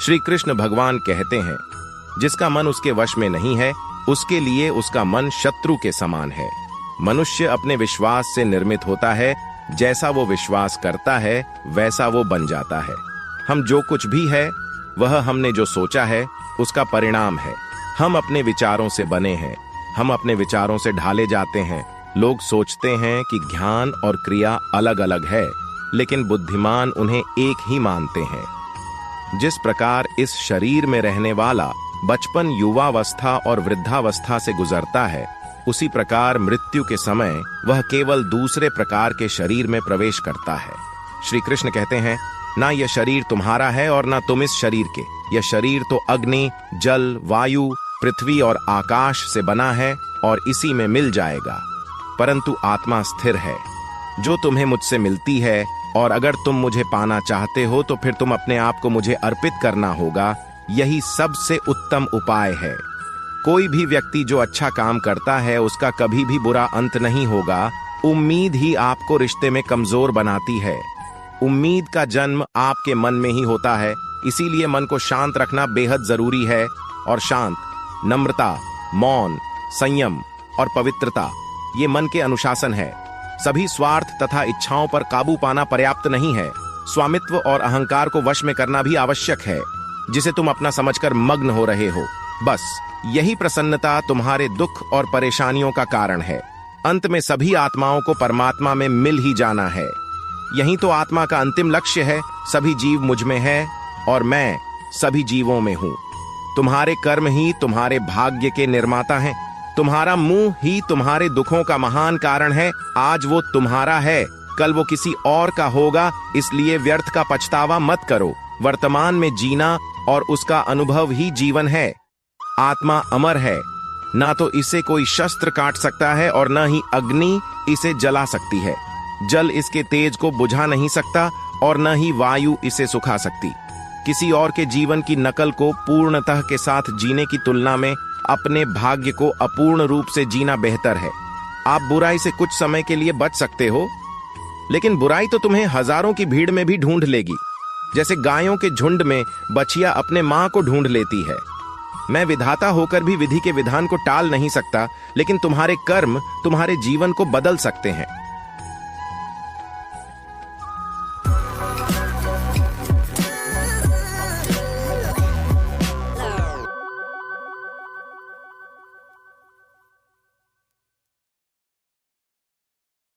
श्री कृष्ण भगवान कहते हैं, जिसका मन उसके वश में नहीं है, उसके लिए उसका मन शत्रु के समान है। मनुष्य अपने विश्वास से निर्मित होता है, जैसा वो विश्वास करता है वैसा वो बन जाता है। हम जो कुछ भी है वह हमने जो सोचा है उसका परिणाम है। हम अपने विचारों से बने हैं, हम अपने विचारों से ढाले जाते हैं। लोग सोचते हैं कि ज्ञान और क्रिया अलग अलग है, लेकिन बुद्धिमान उन्हें एक ही मानते हैं। जिस प्रकार इस शरीर में रहने वाला बचपन, युवावस्था और वृद्धावस्था से गुजरता है, उसी प्रकार मृत्यु के समय वह केवल दूसरे प्रकार के शरीर में प्रवेश करता है। श्री कृष्ण कहते हैं, ना यह शरीर तुम्हारा है और ना तुम इस शरीर के। यह शरीर तो अग्नि, जल, वायु, पृथ्वी और आकाश से बना है और इसी में मिल जाएगा, परंतु आत्मा स्थिर है, जो तुम्हें मुझसे मिलती है। और अगर तुम मुझे पाना चाहते हो तो फिर तुम अपने आप को मुझे अर्पित करना होगा। यही सबसे उत्तम उपाय है। कोई भी व्यक्ति जो अच्छा काम करता है उसका कभी भी बुरा अंत नहीं होगा। उम्मीद ही आपको रिश्ते में कमजोर बनाती है। उम्मीद का जन्म आपके मन में ही होता है, इसीलिए मन को शांत रखना बेहद जरूरी है। और शांत, नम्रता, मौन, संयम और पवित्रता ये मन के अनुशासन है। सभी स्वार्थ तथा इच्छाओं पर काबू पाना पर्याप्त नहीं है। स्वामित्व और अहंकार को वश में करना भी आवश्यक है, जिसे तुम अपना समझकर मग्न हो रहे हो। बस यही प्रसन्नता तुम्हारे दुख और परेशानियों का कारण है। अंत में सभी आत्माओं को परमात्मा में मिल ही जाना है। यही तो आत्मा का अंतिम लक्ष्य है। सभी जीव मुझ में है और मैं सभी जीवों में हूं। तुम्हारे कर्म ही तुम्हारे भाग्य के निर्माता हैं। तुम्हारा मुंह ही तुम्हारे दुखों का महान कारण है। आज वो तुम्हारा है, कल वो किसी और का होगा, इसलिए व्यर्थ का पछतावा मत करो। वर्तमान में जीना और उसका अनुभव ही जीवन है। आत्मा अमर है, ना तो इसे कोई शस्त्र काट सकता है और न ही अग्नि इसे जला सकती है। जल इसके तेज को बुझा नहीं सकता और न ही वायु इसे सुखा सकती। किसी और के जीवन की नकल को पूर्णतः के साथ जीने की तुलना में अपने भाग्य को अपूर्ण रूप से जीना बेहतर है। आप बुराई से कुछ समय के लिए बच सकते हो, लेकिन बुराई तो तुम्हें हजारों की भीड़ में भी ढूंढ लेगी। जैसे गायों के झुंड में बछिया अपने मां को ढूंढ लेती है। मैं विधाता होकर भी विधि के विधान को टाल नहीं सकता, लेकिन तुम्हारे कर्म तुम्हारे जीवन को बदल सकते हैं।